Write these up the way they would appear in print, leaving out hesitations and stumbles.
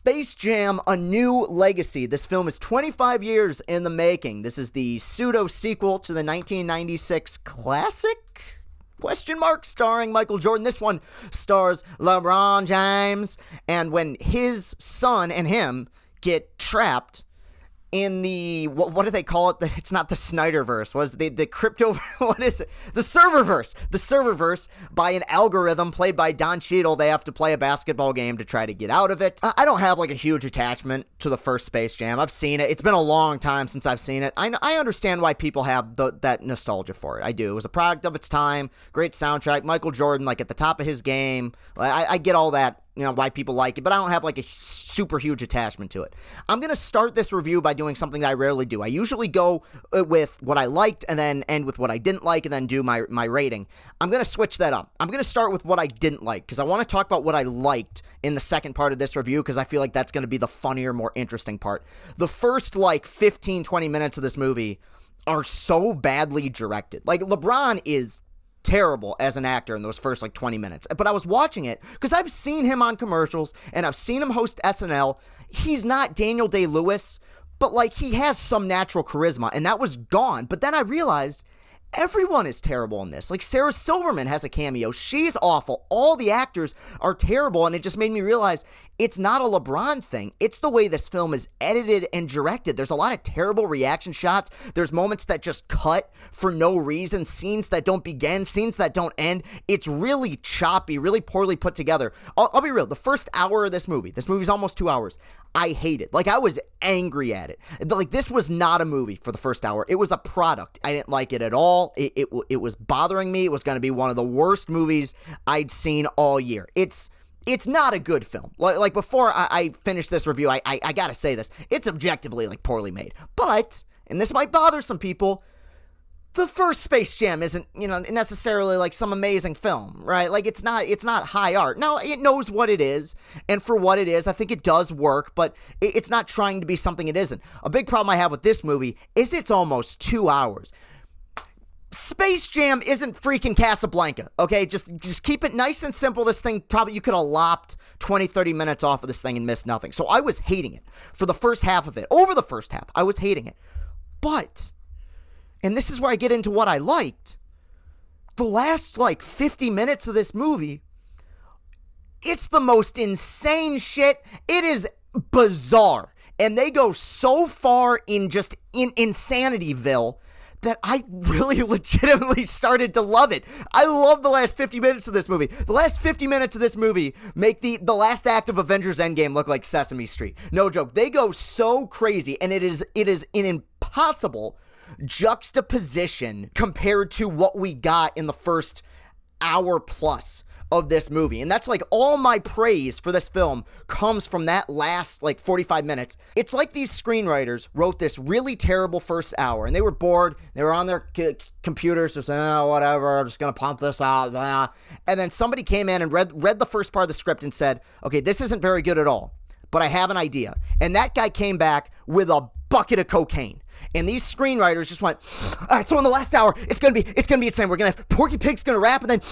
Space Jam: A New Legacy. This film is 25 years in the making. This is the pseudo-sequel to the 1996 classic? Question mark, starring Michael Jordan. This one stars LeBron James. And when his son and him get trapped in the, what do they call it? It's not the Snyderverse. What is it? The crypto, what is it? The serververse. The serververse, by an algorithm played by Don Cheadle. They have to play a basketball game to try to get out of it. I don't have like a huge attachment to the first Space Jam. I've seen it. It's been a long time since I've seen it. I understand why people have that nostalgia for it. I do. It was a product of its time. Great soundtrack. Michael Jordan, like at the top of his game. I get all that. You know, why people like it, but I don't have like a super huge attachment to it. I'm going to start this review by doing something that I rarely do. I usually go with what I liked and then end with what I didn't like and then do my rating. I'm going to switch that up. I'm going to start with what I didn't like because I want to talk about what I liked in the second part of this review because I feel like that's going to be the funnier, more interesting part. The first like 15, 20 minutes of this movie are so badly directed. Like LeBron is terrible as an actor in those first like 20 minutes. But I was watching it because I've seen him on commercials and I've seen him host SNL. He's not Daniel Day-Lewis, but like he has some natural charisma and that was gone. But then I realized everyone is terrible in this. Like Sarah Silverman has a cameo. She's awful. All the actors are terrible. And it just made me realize it's not a LeBron thing. It's the way this film is edited and directed. There's a lot of terrible reaction shots. There's moments that just cut for no reason. Scenes that don't begin. Scenes that don't end. It's really choppy, really poorly put together. I'll be real. The first hour of this movie's almost 2 hours. I hate it. Like, I was angry at it. Like, this was not a movie for the first hour. It was a product. I didn't like it at all. It was bothering me. It was going to be one of the worst movies I'd seen all year. It's not a good film. Like before I finish this review, I gotta say this. It's objectively, like, poorly made. But, and this might bother some people, the first Space Jam isn't, necessarily like some amazing film, right? Like it's not high art. Now, it knows what it is, and for what it is, I think it does work, but it's not trying to be something it isn't. A big problem I have with this movie is it's almost 2 hours. Space Jam isn't freaking Casablanca, okay? Just keep it nice and simple. This thing, probably you could have lopped 20, 30 minutes off of this thing and missed nothing. So I was hating it for the first half of it. Over the first half, I was hating it. But, and this is where I get into what I liked, the last, 50 minutes of this movie, it's the most insane shit. It is bizarre. And they go so far in Insanityville that I really legitimately started to love it. I love the last 50 minutes of this movie. The last 50 minutes of this movie make the last act of Avengers Endgame look like Sesame Street. No joke. They go so crazy, and it is an impossible juxtaposition compared to what we got in the first hour plus of this movie. And that's like all my praise for this film comes from that last 45 minutes. It's like these screenwriters wrote this really terrible first hour and they were bored. They were on their computers just whatever, I'm just gonna pump this out, and then somebody came in and read the first part of the script and said, okay, this isn't very good at all, but I have an idea. And that guy came back with a bucket of cocaine. And these screenwriters just went, all right, so in the last hour, it's gonna be insane. We're gonna have Porky Pig's gonna rap, and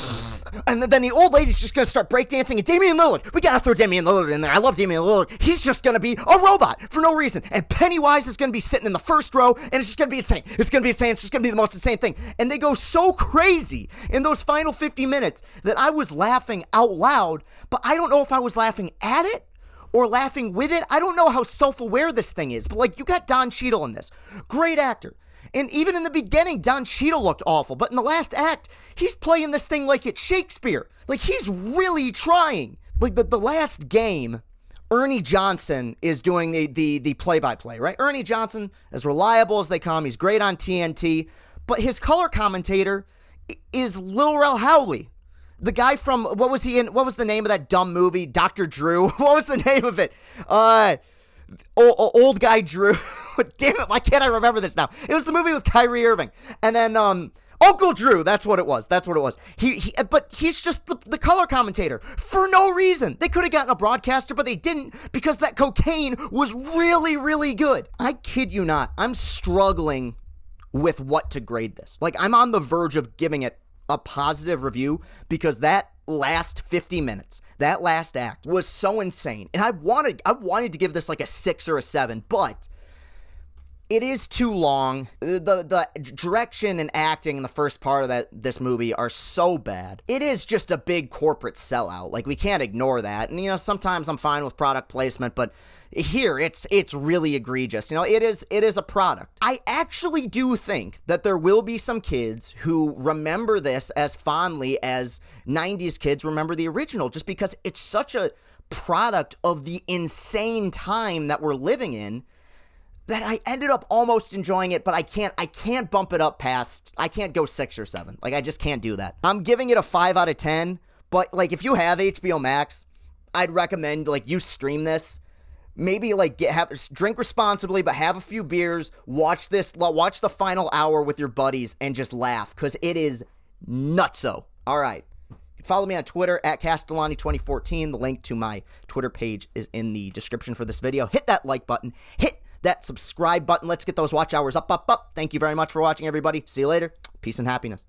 then the old lady's just gonna start breakdancing, and Damian Lillard, we gotta throw Damian Lillard in there. I love Damian Lillard. He's just gonna be a robot for no reason. And Pennywise is gonna be sitting in the first row, and it's just gonna be insane. It's just gonna be the most insane thing. And they go so crazy in those final 50 minutes that I was laughing out loud, but I don't know if I was laughing at it or laughing with it. I don't know how self-aware this thing is, but you got Don Cheadle in this. Great actor. And even in the beginning, Don Cheadle looked awful, but in the last act, he's playing this thing like it's Shakespeare. Like, he's really trying. Like, the last game, Ernie Johnson is doing the play-by-play, right? Ernie Johnson, as reliable as they come, he's great on TNT, but his color commentator is Lil Rel Howley. The guy from, what was he in? What was the name of that dumb movie? Dr. Drew? What was the name of it? Old Guy Drew. Damn it, why can't I remember this now? It was the movie with Kyrie Irving. And then, Uncle Drew, that's what it was. But he's just the color commentator for no reason. They could have gotten a broadcaster, but they didn't because that cocaine was really, really good. I kid you not. I'm struggling with what to grade this. Like, I'm on the verge of giving it a positive review because that last 50 minutes, that last act was so insane. And I wanted to give this like a 6 or a 7, but it is too long. The direction and acting in the first part of this movie are so bad. It is just a big corporate sellout. Like, we can't ignore that. And, you know, sometimes I'm fine with product placement, but here it's really egregious. You know, it is a product. I actually do think that there will be some kids who remember this as fondly as 90s kids remember the original, just because it's such a product of the insane time that we're living in, that I ended up almost enjoying it, but I can't bump it up past, I can't go 6 or 7. Like, I just can't do that. I'm giving it a 5 out of 10, but, like, if you have HBO Max, I'd recommend, like, you stream this. Maybe, like, drink responsibly, but have a few beers, watch the final hour with your buddies, and just laugh, because it is nutso. All right. You can follow me on Twitter, at Castellani2014. The link to my Twitter page is in the description for this video. Hit that like button. Hit that subscribe button. Let's get those watch hours up. Thank you very much for watching, everybody. See you later. Peace and happiness.